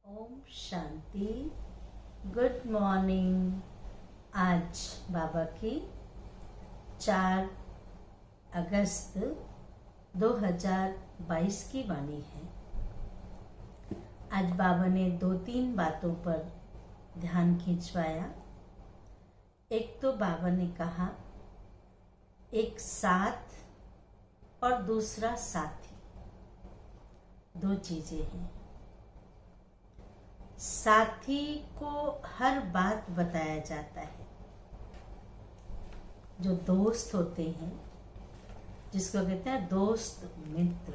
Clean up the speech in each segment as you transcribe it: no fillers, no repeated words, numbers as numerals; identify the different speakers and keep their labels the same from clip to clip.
Speaker 1: Om Shanti. Good morning. आज बाबा की 4 अगस्त 2022 की वाणी है। आज बाबा ने 2-3 बातों पर ध्यान खिंचवाया। एक तो बाबा ने कहा एक साथ और दूसरा साथी, 2 चीजें हैं। साथी को हर बात बताया जाता है। जो दोस्त होते हैं, जिसको कहते हैं दोस्त मित्र,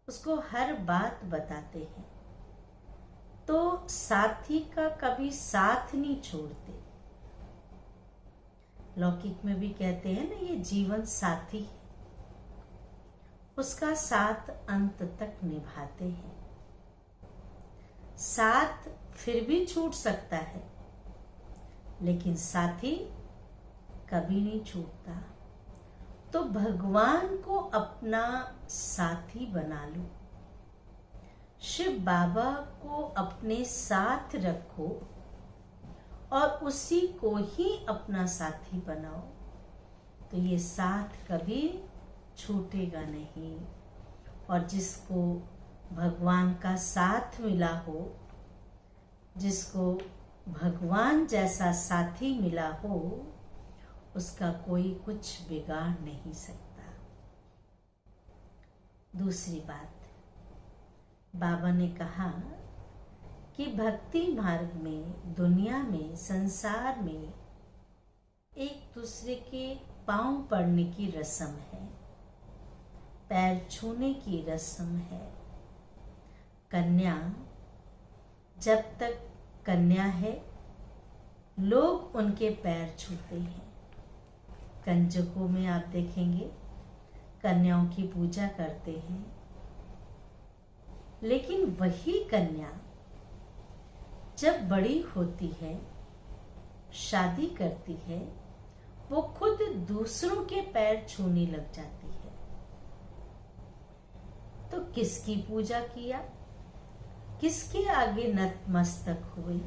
Speaker 1: उसको हर बात बताते हैं। तो साथी का कभी साथ नहीं छोड़ते। लौकिक में भी कहते हैं ना, ये जीवन साथी है, उसका साथ अंत तक निभाते हैं। साथ फिर भी छूट सकता है, लेकिन साथी कभी नहीं छूटता। तो भगवान को अपना साथी बना लो, शिव बाबा को अपने साथ रखो और उसी को ही अपना साथी बनाओ। तो ये साथ कभी छूटेगा नहीं। और जिसको भगवान का साथ मिला हो, जिसको भगवान जैसा साथी मिला हो, उसका कोई कुछ बिगाड़ नहीं सकता। दूसरी बात, बाबा ने कहा कि भक्ति मार्ग में, दुनिया में, संसार में एक दूसरे के पांव पड़ने की रस्म है, पैर छूने की रस्म है। कन्या जब तक कन्या है, लोग उनके पैर छूते हैं। कंजकों में आप देखेंगे कन्याओं की पूजा करते हैं, लेकिन वही कन्या जब बड़ी होती है, शादी करती है, वो खुद दूसरों के पैर छूने लग जाती है। तो किसकी पूजा किया, किसके आगे नतमस्तक हुए?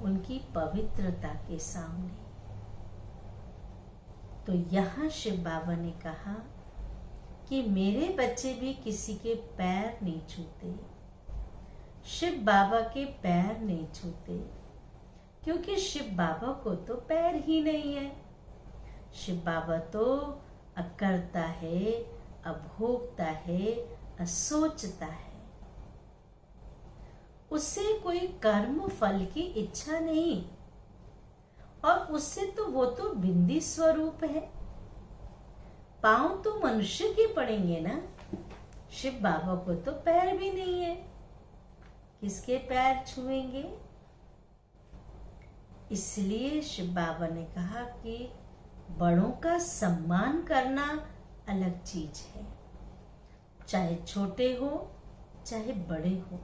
Speaker 1: उनकी पवित्रता के सामने। तो यहां शिव बाबा ने कहा कि मेरे बच्चे भी किसी के पैर नहीं छूते, शिव बाबा के पैर नहीं छूते, क्योंकि शिव बाबा को तो पैर ही नहीं है। शिव बाबा तो अकर्ता है, अभोक्ता है, असोचता है। उससे कोई कर्म फल की इच्छा नहीं, और उससे तो वो तो बिंदी स्वरूप है। पांव तो मनुष्य के पड़ेंगे ना, शिव बाबा को तो पैर भी नहीं है, किसके पैर छुएंगे? इसलिए शिव बाबा ने कहा कि बड़ों का सम्मान करना अलग चीज है, चाहे छोटे हो चाहे बड़े हो,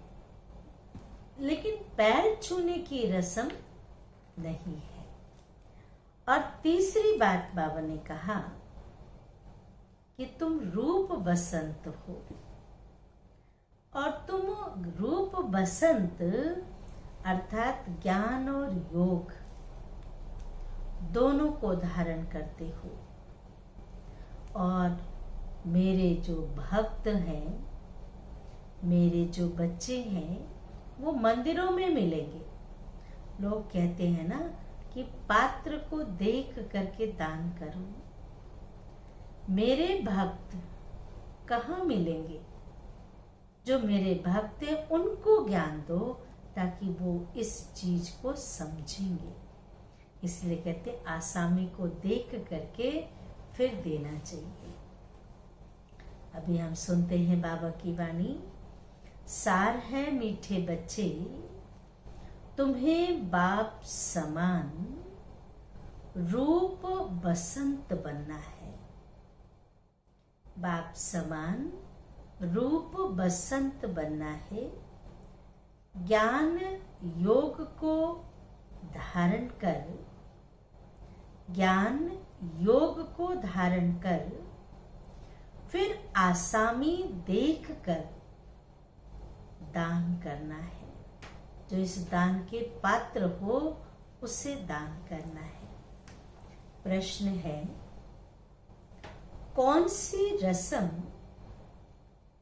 Speaker 1: लेकिन पैर छूने की रस्म नहीं है। और तीसरी बात बाबा ने कहा कि तुम रूप बसंत हो, और तुम रूप बसंत अर्थात ज्ञान और योग दोनों को धारण करते हो। और मेरे जो भक्त हैं, मेरे जो बच्चे हैं, वो मंदिरों में मिलेंगे। लोग कहते हैं ना कि पात्र को देख करके दान करो। मेरे भक्त कहाँ मिलेंगे? जो मेरे भक्त हैं उनको ज्ञान दो, ताकि वो इस चीज को समझेंगे। इसलिए कहते आसामी को देख करके फिर देना चाहिए। अभी हम सुनते हैं बाबा की वाणी। सार है मीठे बच्चे, तुम्हें बाप समान रूप बसंत बनना है। बाप समान रूप बसंत बनना है। ज्ञान योग को धारण कर, ज्ञान योग को धारण कर, फिर आसामी देख कर दान करना है। जो इस दान के पात्र हो उसे दान करना है। प्रश्न है, कौन सी रस्म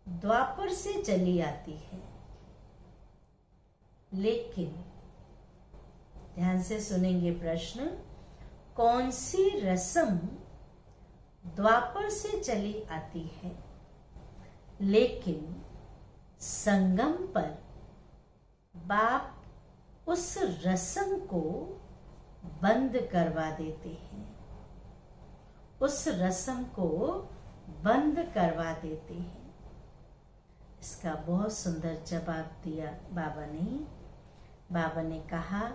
Speaker 1: द्वापर से चली आती है लेकिन, ध्यान से सुनेंगे प्रश्न, कौन सी रस्म द्वापर से चली आती है लेकिन संगम पर बाप उस रस्म को बंद करवा देते हैं। उस रस्म को बंद करवा देते हैं। इसका बहुत सुंदर जवाब दिया बाबा ने। बाबा ने कहा,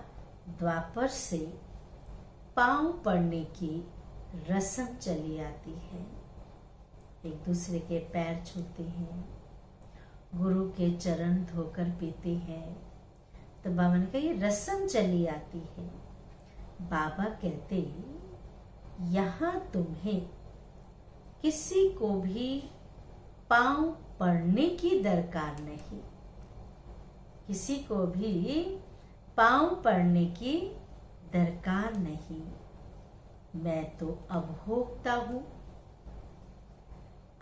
Speaker 1: द्वापर से पांव पड़ने की रस्म चली आती है। एक दूसरे के पैर छूते हैं, गुरु के चरण धोकर पीते हैं। तो बाबा ने कहा ये रस्म चली आती है। बाबा कहते, यहाँ तुम्हें किसी को भी पांव पड़ने की दरकार नहीं। किसी को भी पांव पड़ने की दरकार नहीं। मैं तो अब भोगता हूं,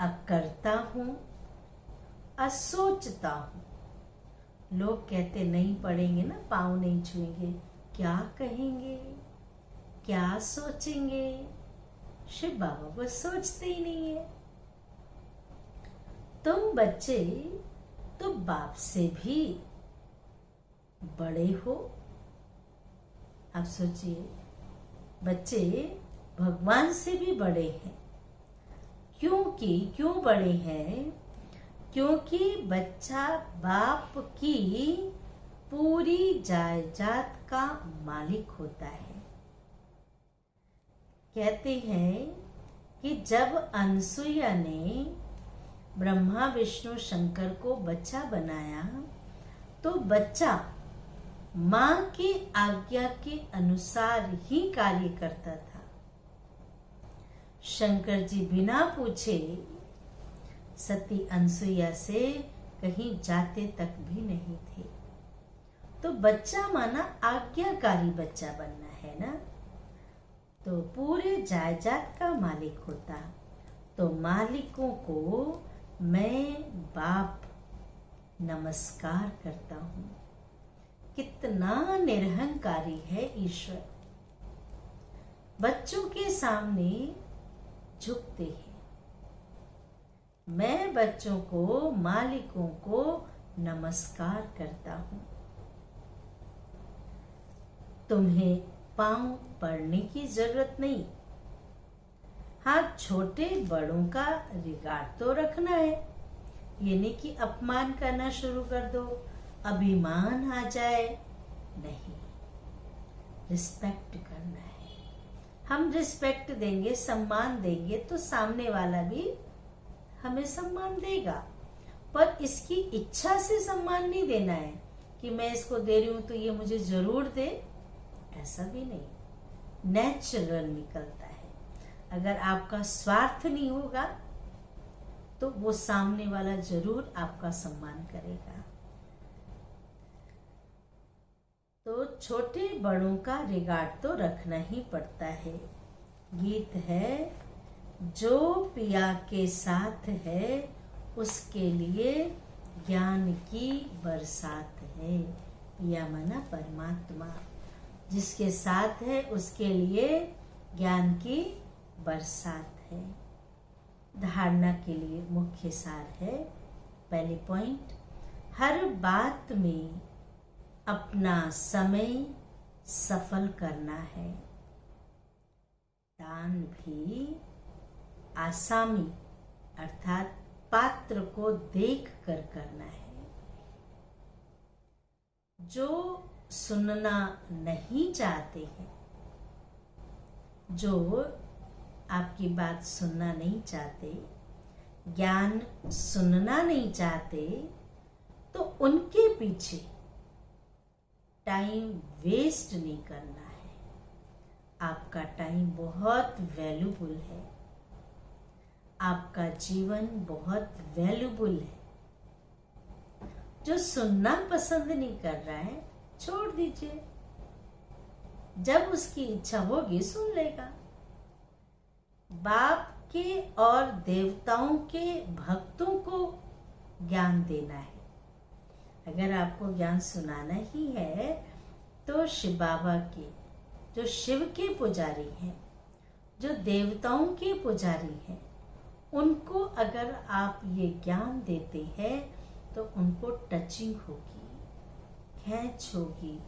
Speaker 1: अब करता हूं, अब सोचता हूं। लोग कहते नहीं पड़ेंगे ना, पांव नहीं छुएंगे, क्या कहेंगे, क्या सोचेंगे। शिव बाबा वो सोचते ही नहीं है। तुम बच्चे तो बाप से भी बड़े हो। आप सोचिए, बच्चे भगवान से भी बड़े हैं। क्यों बड़े हैं? क्योंकि बच्चा बाप की पूरी जायदाद का मालिक होता है। कहते हैं कि जब अनसुईया ने ब्रह्मा विष्णु शंकर को बच्चा बनाया तो बच्चा मां की आज्ञा के अनुसार ही कार्य करता था। शंकर जी बिना पूछे सती अनसुईया से कहीं जाते तक भी नहीं थे। तो बच्चा माना आज्ञाकारी बच्चा बनना है ना, तो पूरे जायदाद का मालिक होता। तो मालिकों को मैं बाप नमस्कार करता हूं। कितना निरहंकारी है ईश्वर। बच्चों के सामने झुकते हैं। मैं बच्चों को, मालिकों को नमस्कार करता हूं। तुम्हें पांव पड़ने की जरूरत नहीं। हाँ, छोटे बड़ों का रिगार्ड तो रखना है। ये नहीं कि अपमान करना शुरू कर दो, अभिमान आ जाए। नहीं, रिस्पेक्ट करना है। हम रिस्पेक्ट देंगे, सम्मान देंगे तो सामने वाला भी हमें सम्मान देगा। पर इसकी इच्छा से सम्मान नहीं देना है कि मैं इसको दे रही हूं तो ये मुझे जरूर दे, ऐसा भी नहीं। नेचुरल निकलता है। अगर आपका स्वार्थ नहीं होगा तो वो सामने वाला जरूर आपका सम्मान करेगा। तो छोटे बड़ों का रिगार्ड तो रखना ही पड़ता है। गीत है, जो पिया के साथ है उसके लिए ज्ञान की बरसात है। पिया माना परमात्मा, जिसके साथ है उसके लिए ज्ञान की बरसात है। धारणा के लिए मुख्य सार है। पहले पॉइंट, हर बात में अपना समय सफल करना है। दान भी आसामी अर्थात पात्र को देख कर करना है। जो सुनना नहीं चाहते हैं, जो आपकी बात सुनना नहीं चाहते, ज्ञान सुनना नहीं चाहते, तो उनके पीछे टाइम वेस्ट नहीं करना है। आपका टाइम बहुत वैल्यूबल है। आपका जीवन बहुत वैल्यूबल है। जो सुनना पसंद नहीं कर रहा है छोड़ दीजिए, जब उसकी इच्छा होगी सुन लेगा। बाप के और देवताओं के भक्तों को ज्ञान देना है। अगर आपको ज्ञान सुनाना ही है तो शिव बाबा के, जो शिव के पुजारी हैं, जो देवताओं के पुजारी हैं, उनको अगर आप ये ज्ञान देते हैं तो उनको टचिंग होगी, खींच होगी,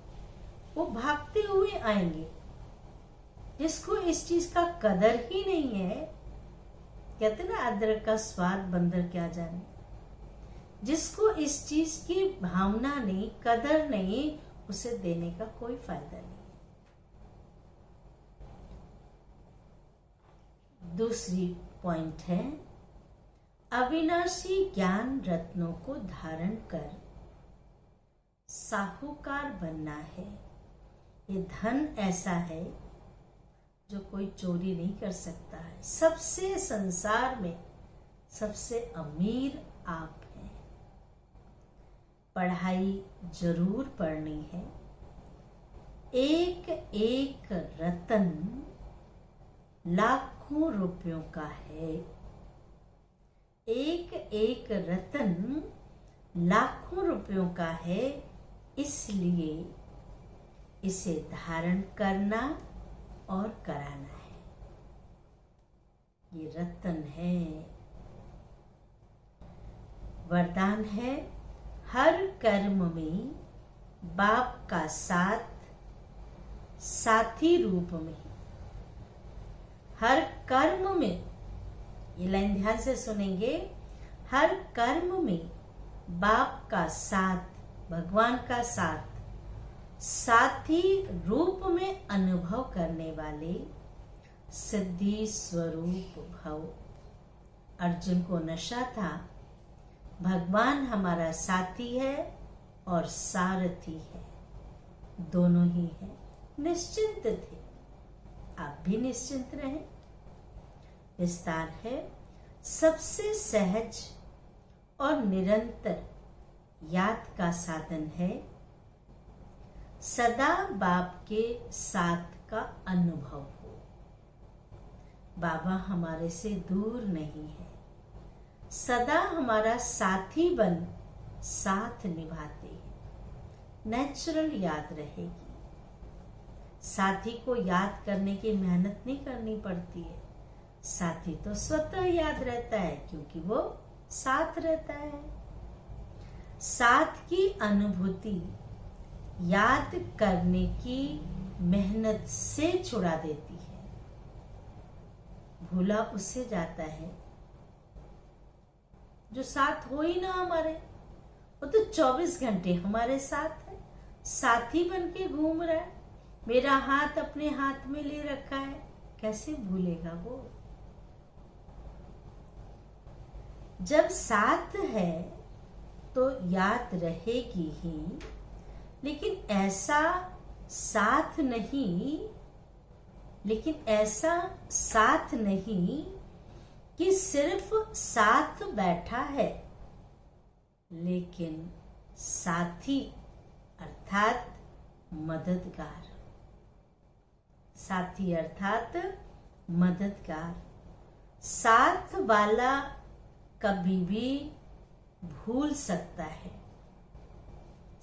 Speaker 1: वो भागते हुए आएंगे। जिसको इस चीज का कदर ही नहीं है, कहते ना अदरक का स्वाद बंदर क्या जाने, जिसको इस चीज की भावना नहीं, कदर नहीं, उसे देने का कोई फायदा नहीं। दूसरी पॉइंट है, अविनाशी ज्ञान रत्नों को धारण कर साहूकार बनना है। ये धन ऐसा है जो कोई चोरी नहीं कर सकता है। सबसे संसार में सबसे अमीर आप हैं। पढ़ाई जरूर पढ़नी है। एक एक रतन लाखों रुपयों का है। एक एक रतन लाखों रुपयों का है, इसलिए इसे धारण करना और कराना है। ये रतन है, वरदान है। हर कर्म में बाप का साथ साथी रूप में। हर कर्म में, ये लाइन ध्यान से सुनेंगे, हर कर्म में बाप का साथ, भगवान का साथ साथी रूप में अनुभव करने वाले सिद्धि स्वरूप भव। अर्जुन को नशा था, भगवान हमारा साथी है और सारथी है, दोनों ही है। निश्चिंत थे, आप भी निश्चिंत रहें। विस्तार है, सबसे सहज और निरंतर याद का साधन है सदा बाप के साथ का अनुभव हो। बाबा हमारे से दूर नहीं है, सदा हमारा साथी बन साथ निभाते हैं। नेचुरल याद रहेगी। साथी को याद करने की मेहनत नहीं करनी पड़ती है। साथी तो स्वतः याद रहता है क्योंकि वो साथ रहता है। साथ की अनुभूति याद करने की मेहनत से छुड़ा देती है। भूला उससे जाता है जो साथ हो ही ना हमारे। वो तो 24 घंटे हमारे साथ है, साथी बन के घूम रहा है, मेरा हाथ अपने हाथ में ले रखा है, कैसे भूलेगा वो। जब साथ है तो याद रहेगी ही, लेकिन ऐसा साथ नहीं कि सिर्फ साथ बैठा है, लेकिन साथी अर्थात मददगार। साथी अर्थात मददगार। साथ वाला कभी भी भूल सकता है।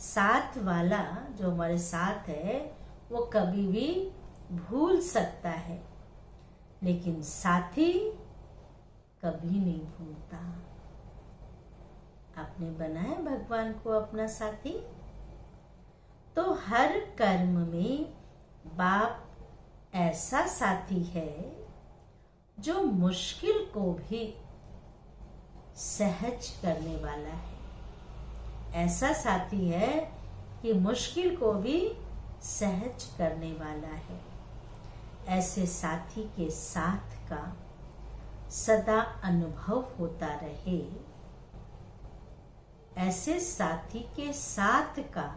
Speaker 1: साथ वाला जो हमारे साथ है वो कभी भी भूल सकता है, लेकिन साथी कभी नहीं भूलता। आपने बनाया भगवान को अपना साथी, तो हर कर्म में बाप ऐसा साथी है जो मुश्किल को भी सहज करने वाला है। ऐसा साथी है कि मुश्किल को भी सहज करने वाला है। ऐसे साथी के साथ का सदा अनुभव होता रहे। ऐसे साथी के साथ का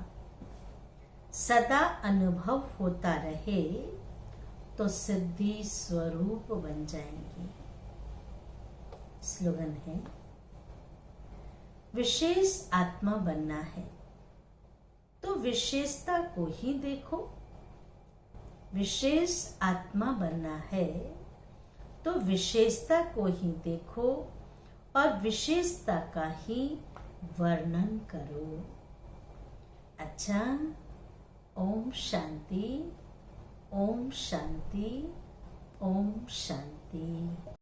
Speaker 1: सदा अनुभव होता रहे तो सिद्धि स्वरूप बन जाएंगे। स्लोगन है, विशेष आत्मा बनना है तो विशेषता को ही देखो। विशेष आत्मा बनना है तो विशेषता को ही देखो और विशेषता का ही वर्णन करो। अच्छा, ओम शांति, ओम शांति, ओम शांति।